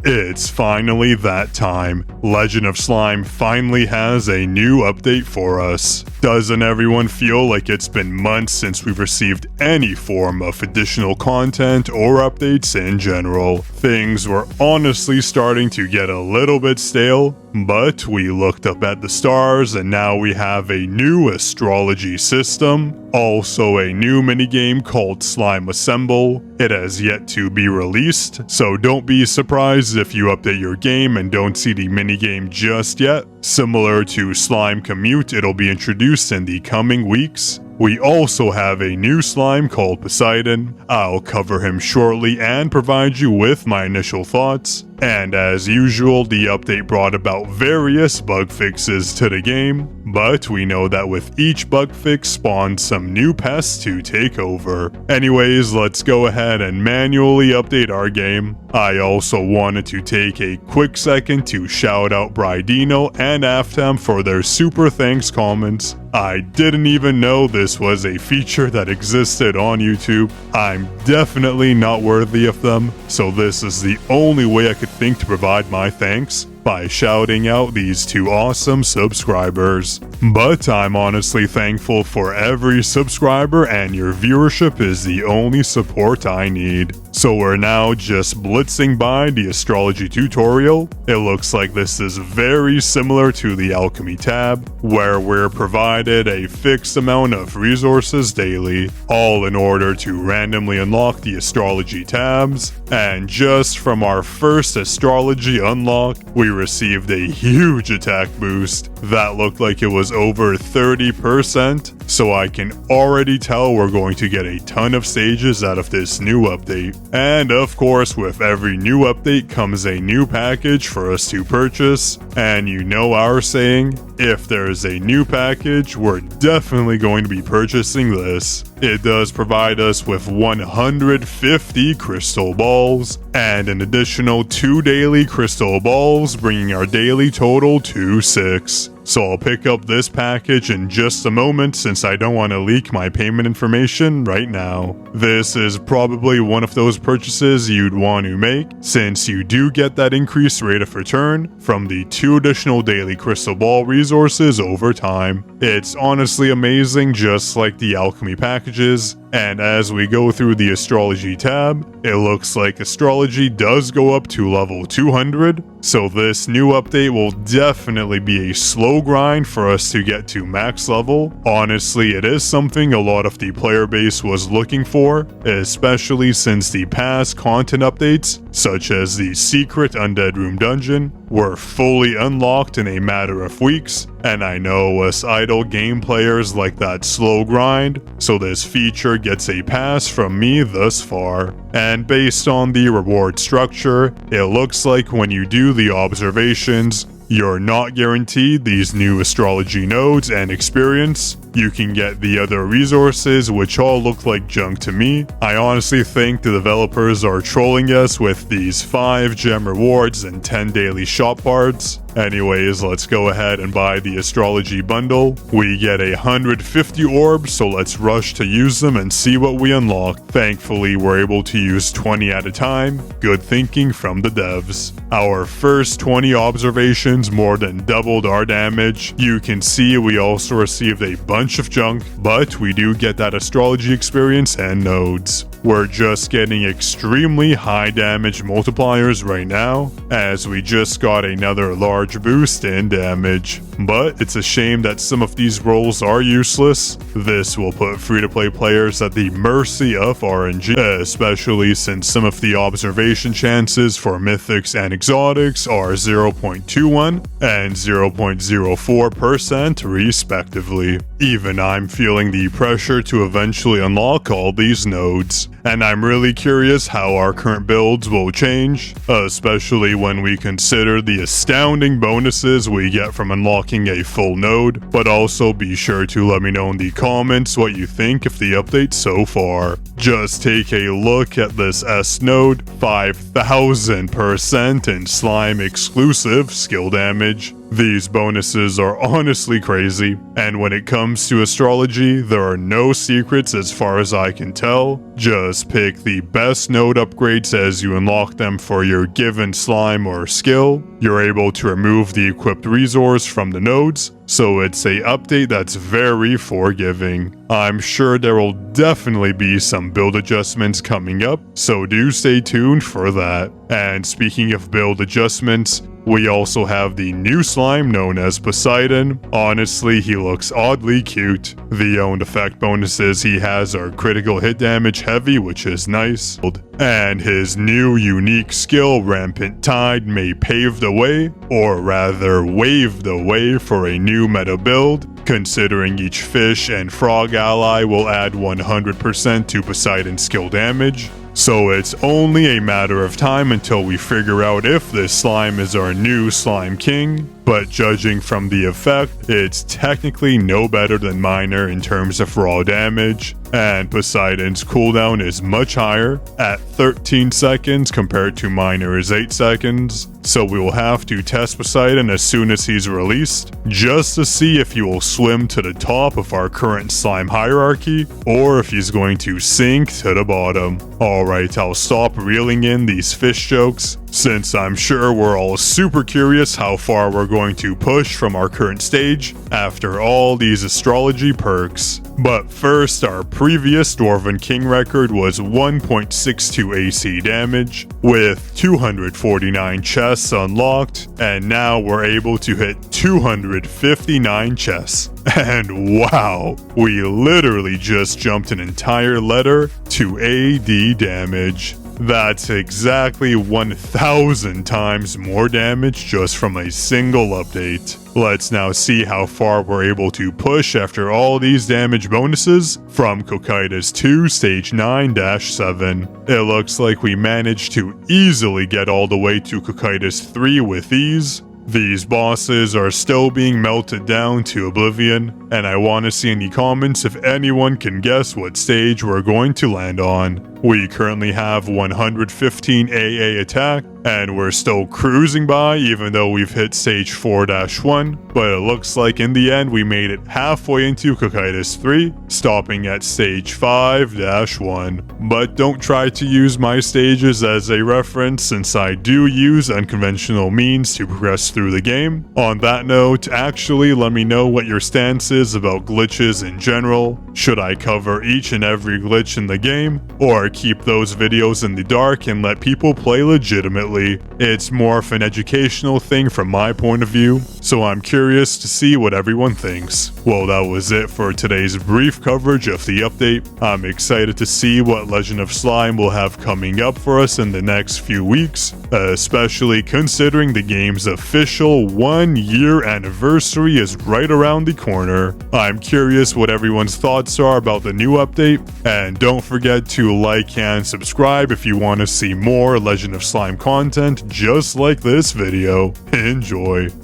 It's finally that time. Legend of Slime finally has a new update for us. Doesn't everyone feel like it's been months since we've received any form of additional content or updates in general? Things were honestly starting to get a little bit stale, but we looked up at the stars and now we have a new astrology system, also a new minigame called Slime Assemble. It has yet to be released, so don't be surprised if you update your game and don't see the minigame just yet. Similar to Slime Commute, it'll be introduced in the coming weeks. We also have a new slime called Poseidon. I'll cover him shortly and provide you with my initial thoughts. And as usual, the update brought about various bug fixes to the game, but we know that with each bug fix spawned some new pests to take over. Anyways, let's go ahead and manually update our game. I also wanted to take a quick second to shout out Bridino and Aftam for their super thanks comments. I didn't even know this was a feature that existed on YouTube. I'm definitely not worthy of them, so this is the only way I could think to provide my thanks, by shouting out these two awesome subscribers. But I'm honestly thankful for every subscriber, and your viewership is the only support I need. So we're now just blitzing by the astrology tutorial. It looks like this is very similar to the alchemy tab, where we're provided a fixed amount of resources daily, all in order to randomly unlock the astrology tabs. And just from our first astrology unlock, we received a huge attack boost that looked like it was over 30%, so I can already tell we're going to get a ton of stages out of this new update. And of course, with every new update comes a new package for us to purchase, and you know our saying, if there's a new package, we're definitely going to be purchasing this. It does provide us with 150 crystal balls and an additional 2 daily crystal balls, bringing our daily total to 6. So I'll pick up this package in just a moment since I don't want to leak my payment information right now. This is probably one of those purchases you'd want to make since you do get that increased rate of return from the 2 additional daily crystal ball resources over time. It's honestly amazing, just like the alchemy packages. And as we go through the astrology tab, it looks like astrology does go up to level 200, so this new update will definitely be a slow grind for us to get to max level. Honestly, it is something a lot of the player base was looking for, especially since the past content updates, such as the secret undead room dungeon, were fully unlocked in a matter of weeks. And I know us idle game players like that slow grind, so this feature gets a pass from me thus far. And based on the reward structure, it looks like when you do the observations, you're not guaranteed these new astrology nodes and experience. You can get the other resources, which all look like junk to me. I honestly think the developers are trolling us with these 5 gem rewards and 10 daily shop parts. Anyways, let's go ahead and buy the astrology bundle. We get 150 orbs, so let's rush to use them and see what we unlock. Thankfully, we're able to use 20 at a time. Good thinking from the devs. Our first 20 observations more than doubled our damage. You can see we also received a bunch of junk, but we do get that astrology experience and nodes. We're just getting extremely high damage multipliers right now, as we just got another large boost in damage. But it's a shame that some of these rolls are useless. This will put free-to-play players at the mercy of RNG, especially since some of the observation chances for mythics and exotics are 0.21 and 0.04% respectively. Even I'm feeling the pressure to eventually unlock all these nodes. And I'm really curious how our current builds will change, especially when we consider the astounding bonuses we get from unlocking a full node. But also be sure to let me know in the comments what you think of the update so far. Just take a look at this S node, 5000% in slime exclusive skill damage. These bonuses are honestly crazy, and when it comes to astrology, there are no secrets as far as I can tell. Just pick the best node upgrades as you unlock them for your given slime or skill. You're able to remove the equipped resource from the nodes, so it's a update that's very forgiving. I'm sure there will definitely be some build adjustments coming up, so do stay tuned for that. And speaking of build adjustments, we also have the new slime known as Poseidon. Honestly, he looks oddly cute. The owned effect bonuses he has are critical hit damage heavy, which is nice. And his new unique skill, Rampant Tide, may pave the way, or rather wave the way for a new meta build, considering each fish and frog ally will add 100% to Poseidon's skill damage. So it's only a matter of time until we figure out if this slime is our new Slime King, but judging from the effect, it's technically no better than Minor in terms of raw damage, and Poseidon's cooldown is much higher, at 13 seconds compared to Minor's 8 seconds, so we will have to test Poseidon as soon as he's released, just to see if he will swim to the top of our current slime hierarchy, or if he's going to sink to the bottom. Alright, I'll stop reeling in these fish jokes, since I'm sure we're all super curious how far we're going to push from our current stage after all these astrology perks. But first, our previous Dwarven King record was 1.62 AC damage, with 249 chests unlocked, and now we're able to hit 259 chests. And wow, we literally just jumped an entire letter to AD damage. That's exactly 1,000 times more damage just from a single update. Let's now see how far we're able to push after all these damage bonuses from Cocytus 2 Stage 9-7. It looks like we managed to easily get all the way to Cocytus 3 with ease. These bosses are still being melted down to oblivion, and I want to see in the comments if anyone can guess what stage we're going to land on. We currently have 115 AA attack, and we're still cruising by even though we've hit stage 4-1, but it looks like in the end we made it halfway into Cocytus 3, stopping at stage 5-1. But don't try to use my stages as a reference, since I do use unconventional means to progress through the game. On that note, actually let me know what your stance is about glitches in general. Should I cover each and every glitch in the game, or keep those videos in the dark and let people play legitimately? It's more of an educational thing from my point of view, so I'm curious to see what everyone thinks. Well, that was it for today's brief coverage of the update. I'm excited to see what Legend of Slime will have coming up for us in the next few weeks, especially considering the game's official 1-year anniversary is right around the corner. I'm curious what everyone's thoughts are about the new update, and don't forget to like and subscribe if you want to see more Legend of Slime content just like this video. Enjoy!